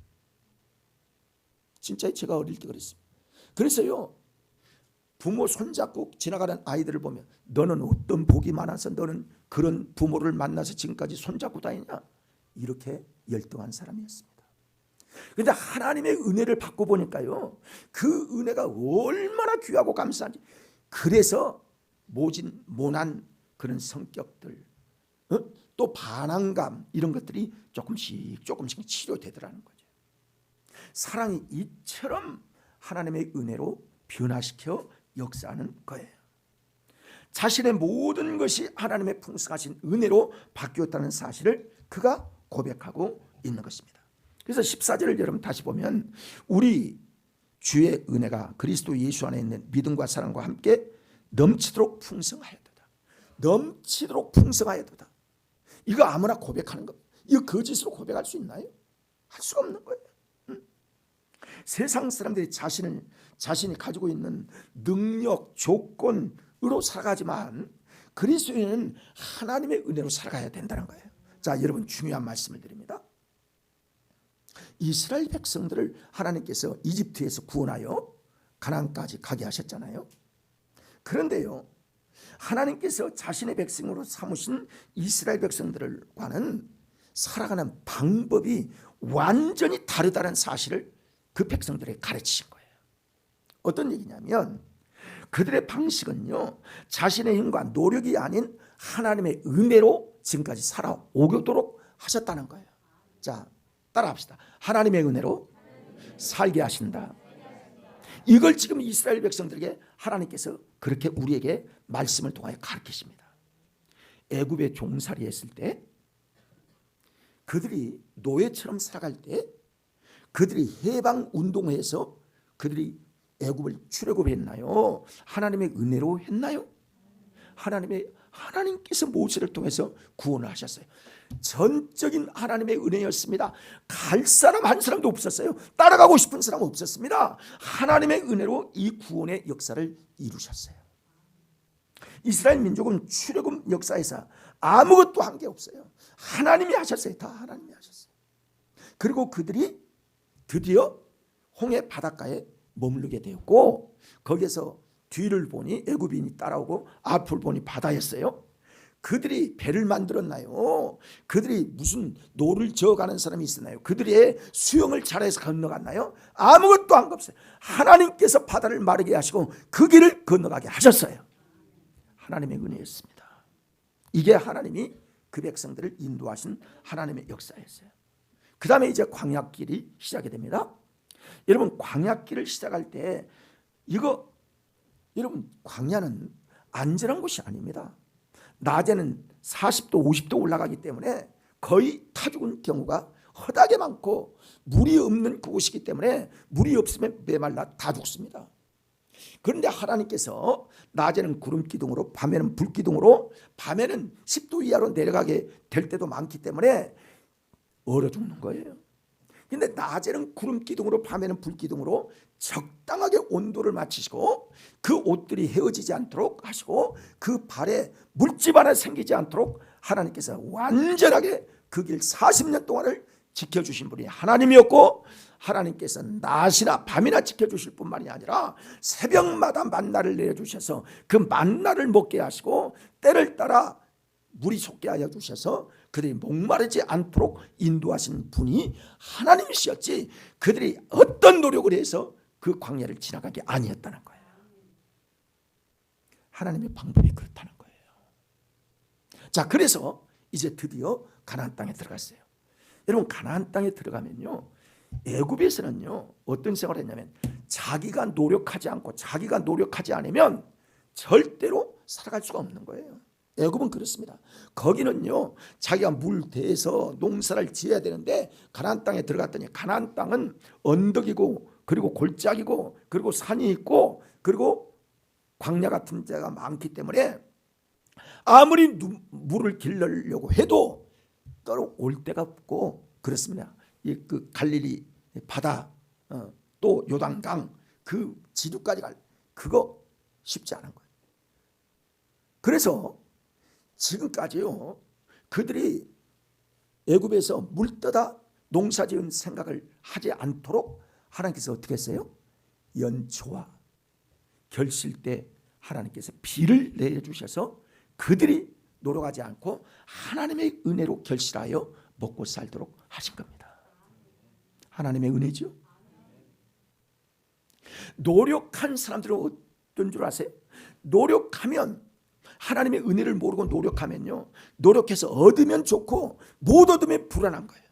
진짜 제가 어릴 때 그랬어요. 그래서요, 부모 손잡고 지나가는 아이들을 보면 너는 어떤 복이 많아서 너는 그런 부모를 만나서 지금까지 손잡고 다니냐, 이렇게 열등한 사람이었습니다. 그런데 하나님의 은혜를 받고 보니까요, 그 은혜가 얼마나 귀하고 감사한지. 그래서 모난 그런 성격들, 또 반항감, 이런 것들이 조금씩 치료되더라는 거죠. 사랑이 이처럼 하나님의 은혜로 변화시켜 역사하는 거예요. 자신의 모든 것이 하나님의 풍성하신 은혜로 바뀌었다는 사실을 그가 고백하고 있는 것입니다. 그래서 14절을 여러분 다시 보면, 우리 주의 은혜가 그리스도 예수 안에 있는 믿음과 사랑과 함께 넘치도록 풍성하였도다. 넘치도록 풍성하였도다. 이거 아무나 고백하는 겁니다. 이거 거짓으로 고백할 수 있나요? 할 수가 없는 거예요. 세상 사람들이 자신이 가지고 있는 능력, 조건으로 살아가지만 그리스도인은 하나님의 은혜로 살아가야 된다는 거예요. 자, 여러분 중요한 말씀을 드립니다. 이스라엘 백성들을 하나님께서 이집트에서 구원하여 가나안까지 가게 하셨잖아요. 그런데요, 하나님께서 자신의 백성으로 삼으신 이스라엘 백성들과는 살아가는 방법이 완전히 다르다는 사실을 그 백성들에게 가르치신 거예요. 어떤 얘기냐면, 그들의 방식은요, 자신의 힘과 노력이 아닌 하나님의 은혜로 지금까지 살아오도록 하셨다는 거예요. 자, 따라합시다. 하나님의 은혜로 살게 하신다. 이걸 지금 이스라엘 백성들에게 하나님께서 그렇게 우리에게 말씀을 통하여 가르치십니다. 애굽에 종살이 했을 때, 그들이 노예처럼 살아갈 때, 그들이 해방 운동회에서 그들이 애굽을 출애굽했나요? 하나님의 은혜로 했나요? 하나님께서 모세를 통해서 구원을 하셨어요. 전적인 하나님의 은혜였습니다. 갈 사람 한 사람도 없었어요. 따라가고 싶은 사람 없었습니다. 하나님의 은혜로 이 구원의 역사를 이루셨어요. 이스라엘 민족은 출애굽 역사에서 아무것도 한 게 없어요. 하나님이 하셨어요. 다 하나님이 하셨어요. 그리고 그들이 드디어 홍해 바닷가에 머무르게 되었고, 거기에서 뒤를 보니 애굽인이 따라오고 앞을 보니 바다였어요. 그들이 배를 만들었나요? 그들이 무슨 노를 저어가는 사람이 있었나요? 그들이 수영을 잘해서 건너갔나요? 아무것도 한 거 없어요. 하나님께서 바다를 마르게 하시고 그 길을 건너가게 하셨어요. 하나님의 은혜였습니다. 이게 하나님이 그 백성들을 인도하신 하나님의 역사였어요. 그 다음에 이제 광야길이 시작이 됩니다. 여러분, 광야길을 시작할 때 여러분, 광야는 안전한 곳이 아닙니다. 낮에는 40도 50도 올라가기 때문에 거의 타 죽은 경우가 허다하게 많고, 물이 없는 그곳이기 때문에 물이 없으면 메말라 다 죽습니다. 그런데 하나님께서 낮에는 구름 기둥으로, 밤에는 불 기둥으로, 밤에는 10도 이하로 내려가게 될 때도 많기 때문에 얼어 죽는 거예요. 근데 낮에는 구름 기둥으로, 밤에는 불 기둥으로 적당하게 온도를 맞추시고, 그 옷들이 헤어지지 않도록 하시고, 그 발에 물집 하나 생기지 않도록 하나님께서 완전하게 그 길 40년 동안을 지켜주신 분이 하나님이었고, 하나님께서 낮이나 밤이나 지켜주실 뿐만이 아니라 새벽마다 만나를 내려주셔서 그 만나를 먹게 하시고, 때를 따라 물이 솟게 하여 주셔서 그들이 목마르지 않도록 인도하신 분이 하나님이셨지, 그들이 어떤 노력을 해서 그 광야를 지나가게 아니었다는 거예요. 하나님의 방법이 그렇다는 거예요. 자, 그래서 이제 드디어 가나안 땅에 들어갔어요. 여러분, 가나안 땅에 들어가면요, 애굽에서는요 어떤 생각을 했냐면, 자기가 노력하지 않고 자기가 노력하지 않으면 절대로 살아갈 수가 없는 거예요. 애굽은 그렇습니다. 거기는요 자기가 물 대서 농사를 지어야 되는데, 가나안 땅에 들어갔더니 가나안 땅은 언덕이고, 그리고 골짜기고, 그리고 산이 있고, 그리고 광야 같은 데가 많기 때문에 아무리 물을 길러려고 해도 올 데가 없고 그렇습니다. 그 갈릴리 바다, 또 요단강 그 지두까지 갈 그거 쉽지 않은 거예요. 그래서 지금까지요 그들이 애굽에서 물 떠다 농사지은 생각을 하지 않도록 하나님께서 어떻게 했어요? 연초와 결실 때 하나님께서 비를 내려주셔서 그들이 노력하지 않고 하나님의 은혜로 결실하여 먹고 살도록 하신 겁니다. 하나님의 은혜죠. 노력한 사람들은 어떤 줄 아세요? 노력하면, 하나님의 은혜를 모르고 노력하면요, 노력해서 얻으면 좋고 못 얻으면 불안한 거예요.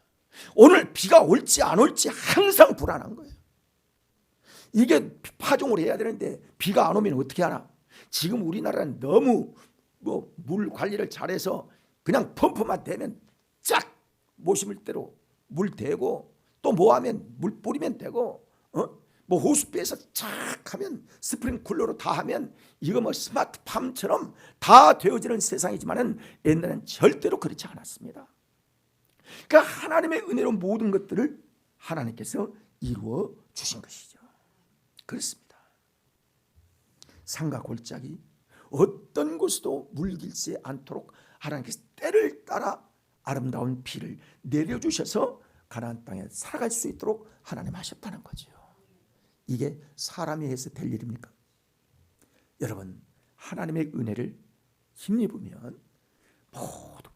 오늘 비가 올지 안 올지 항상 불안한 거예요. 이게 파종을 해야 되는데 비가 안 오면 어떻게 하나? 지금 우리나라는 너무 물 관리를 잘해서 그냥 펌프만 대면 쫙 모심을 대로 물 대고, 또 뭐 하면 물 뿌리면 되고, 뭐 호수배에서 착 하면 스프링쿨러로 다 하면 이거 뭐 스마트팜처럼 다 되어지는 세상이지만은 옛날엔 절대로 그렇지 않았습니다. 그러니까 하나님의 은혜로 모든 것들을 하나님께서 이루어 주신 것이죠. 그렇습니다. 산과 골짜기 어떤 곳에도 물길지 않도록 하나님께서 때를 따라 아름다운 비를 내려주셔서 가나안 땅에 살아갈 수 있도록 하나님 하셨다는 거죠. 이게 사람이 해서 될 일입니까? 여러분, 하나님의 은혜를 힘입으면 모두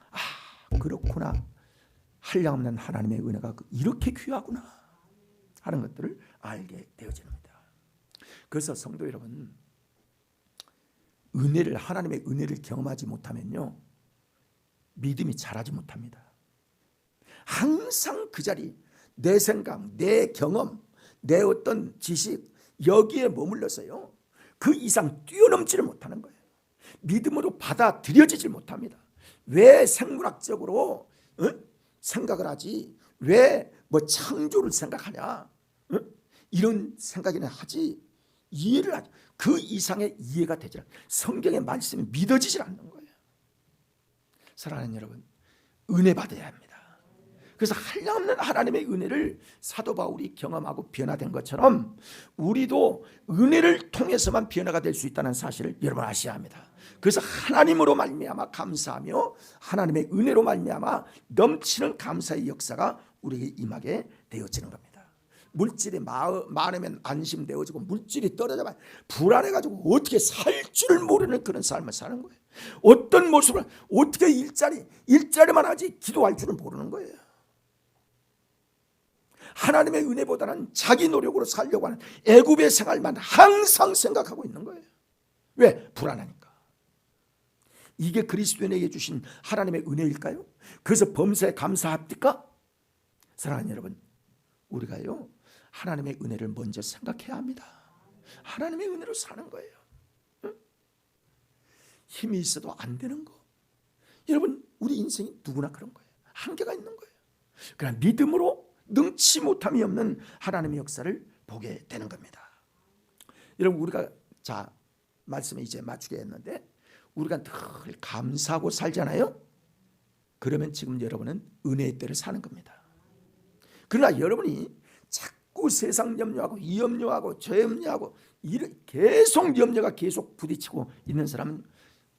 그렇구나, 한량없는 하나님의 은혜가 이렇게 귀하구나 하는 것들을 알게 되어집니다. 그래서 성도 여러분, 하나님의 은혜를 경험하지 못하면요 믿음이 자라지 못합니다. 항상 그 자리, 내 생각, 내 경험, 내 어떤 지식, 여기에 머물러서요 그 이상 뛰어넘지를 못하는 거예요. 믿음으로 받아들여지질 못합니다. 왜 생물학적으로 생각을 하지, 왜 뭐 창조를 생각하냐, 이런 생각이나 하지, 이해를 하지, 그 이상의 이해가 되질 않아요. 성경의 말씀이 믿어지질 않는 거예요. 사랑하는 여러분, 은혜 받아야 합니다. 그래서 한량없는 하나님의 은혜를 사도 바울이 경험하고 변화된 것처럼 우리도 은혜를 통해서만 변화가 될 수 있다는 사실을 여러분 아셔야 합니다. 그래서 하나님으로 말미암아 감사하며 하나님의 은혜로 말미암아 넘치는 감사의 역사가 우리에게 임하게 되어지는 겁니다. 물질이 많으면 안심되어지고 물질이 떨어져만 불안해가지고 어떻게 살 줄을 모르는 그런 삶을 사는 거예요. 어떤 모습을 어떻게 일자리만 하지 기도할 줄을 모르는 거예요. 하나님의 은혜보다는 자기 노력으로 살려고 하는 애굽의 생활만 항상 생각하고 있는 거예요. 왜? 불안하니까. 이게 그리스도인에게 주신 하나님의 은혜일까요? 그래서 범사에 감사합니까? 사랑하는 여러분, 우리가요 하나님의 은혜를 먼저 생각해야 합니다. 하나님의 은혜로 사는 거예요. 응? 힘이 있어도 안 되는 거, 여러분 우리 인생이 누구나 그런 거예요. 한계가 있는 거예요. 그러나 믿음으로 능치 못함이 없는 하나님의 역사를 보게 되는 겁니다. 여러분 우리가 자 말씀에 이제 맞추게 했는데 우리가 늘 감사하고 살잖아요. 그러면 지금 여러분은 은혜의 때를 사는 겁니다. 그러나 여러분이 자꾸 세상 염려하고 이 염려하고 저 염려하고 계속 염려가 계속 부딪히고 있는 사람은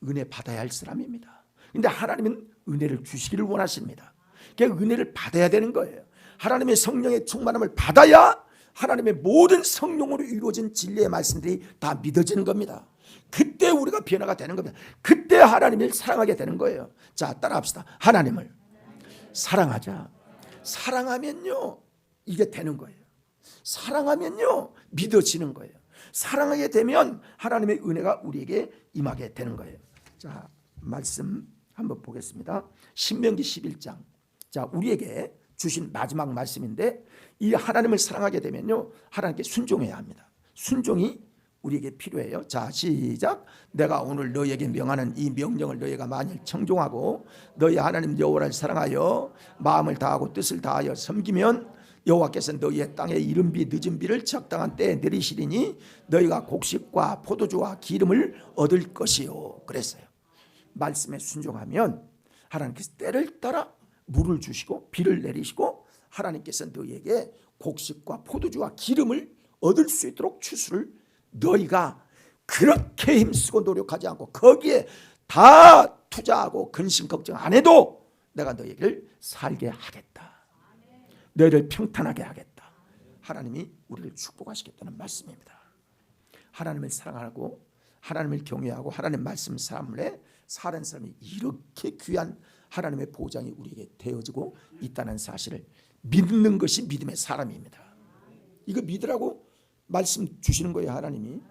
은혜 받아야 할 사람입니다. 그런데 하나님은 은혜를 주시기를 원하십니다. 그러니까 은혜를 받아야 되는 거예요. 하나님의 성령의 충만함을 받아야 하나님의 모든 성령으로 이루어진 진리의 말씀들이 다 믿어지는 겁니다. 그때 우리가 변화가 되는 겁니다. 그때 하나님을 사랑하게 되는 거예요. 자, 따라합시다. 하나님을 사랑하자. 사랑하면요 이게 되는 거예요. 사랑하면요 믿어지는 거예요. 사랑하게 되면 하나님의 은혜가 우리에게 임하게 되는 거예요. 자, 말씀 한번 보겠습니다. 신명기 11장. 자, 우리에게 주신 마지막 말씀인데 이 하나님을 사랑하게 되면요 하나님께 순종해야 합니다. 순종이 우리에게 필요해요. 자, 시작. 내가 오늘 너희에게 명하는 이 명령을 너희가 만일 청종하고 너희 하나님 여호와를 사랑하여 마음을 다하고 뜻을 다하여 섬기면 여호와께서 너희의 땅에 이른 비 늦은 비를 적당한 때에 내리시리니 너희가 곡식과 포도주와 기름을 얻을 것이요. 그랬어요. 말씀에 순종하면 하나님께서 때를 따라 물을 주시고 비를 내리시고 하나님께서 너희에게 곡식과 포도주와 기름을 얻을 수 있도록 추수를 너희가 그렇게 힘쓰고 노력하지 않고 거기에 다 투자하고 근심 걱정 안 해도 내가 너희를 살게 하겠다. 너희를 평탄하게 하겠다. 하나님이 우리를 축복하시겠다는 말씀입니다. 하나님을 사랑하고 하나님을 경외하고 하나님 말씀 사람을 사는 사람이 이렇게 귀한 하나님의 보장이 우리에게 되어지고 있다는 사실을 믿는 것이 믿음의 사람입니다. 이거 믿으라고 말씀 주시는 거예요. 하나님이.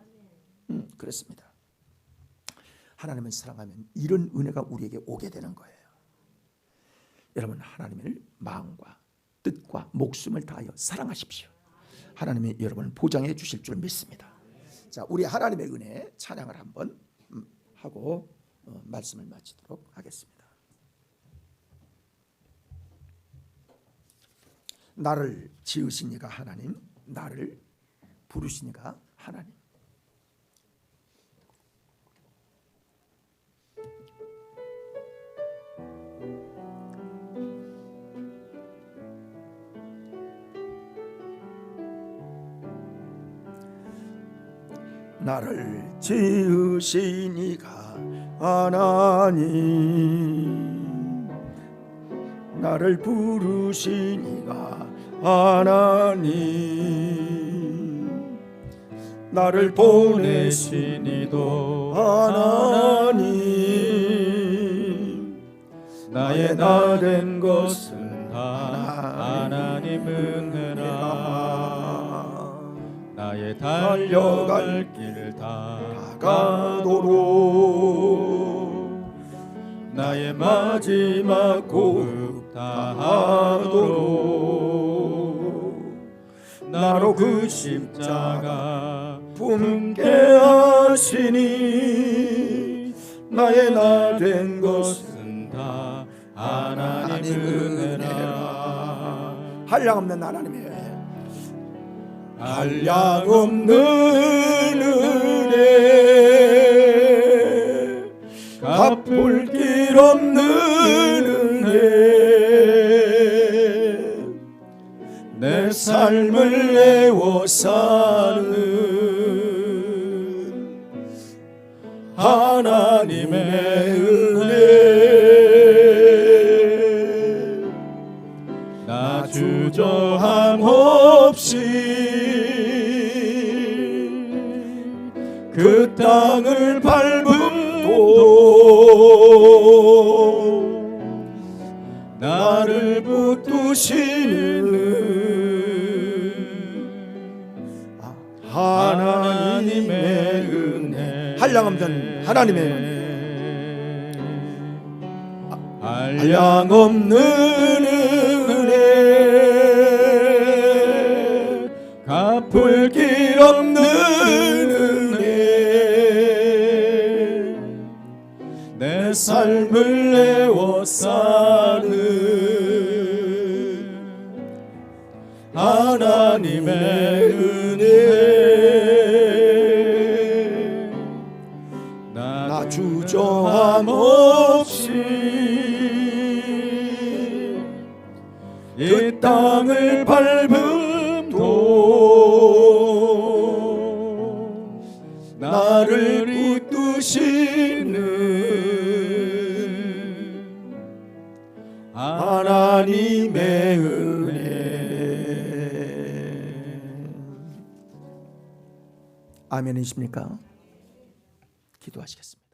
그렇습니다. 하나님을 사랑하면 이런 은혜가 우리에게 오게 되는 거예요. 여러분 하나님을 마음과 뜻과 목숨을 다하여 사랑하십시오. 하나님이 여러분을 보장해 주실 줄 믿습니다. 자, 우리 하나님의 은혜 찬양을 한번 하고 말씀을 마치도록 하겠습니다. 나를 지으신 이가 하나님, 나를 부르신 이가 하나님. 나를 지으신 이가 하나님, 나를 부르신 이가 하나님, 나를 보내신 이도 하나님, 나의 나 된 것은 다 하나님 은혜라. 나의 달려갈 길 다가도록 나의 마지막 고국 다하도록 나로 그 십자가 품게 하시니 나의 나 된 것은 다 하나님 은혜라. 한량없는 하나님의 한량없는 갚을 길 없는 은혜 내 삶을 내워 사는 하나님의 은혜 나 주저함 없이 그 땅을 밟음도 나를 붙드시는 하나님의 은혜 한량없는 하나님의 은혜 한량없는 은혜 갚을 길 없는 은혜 내 삶을 내워 사는 하나님의 은혜 나 주저함 없이 이 땅을 밟음도 나를 붙드시는 하나님의 은혜. 아멘이십니까? 기도하시겠습니다.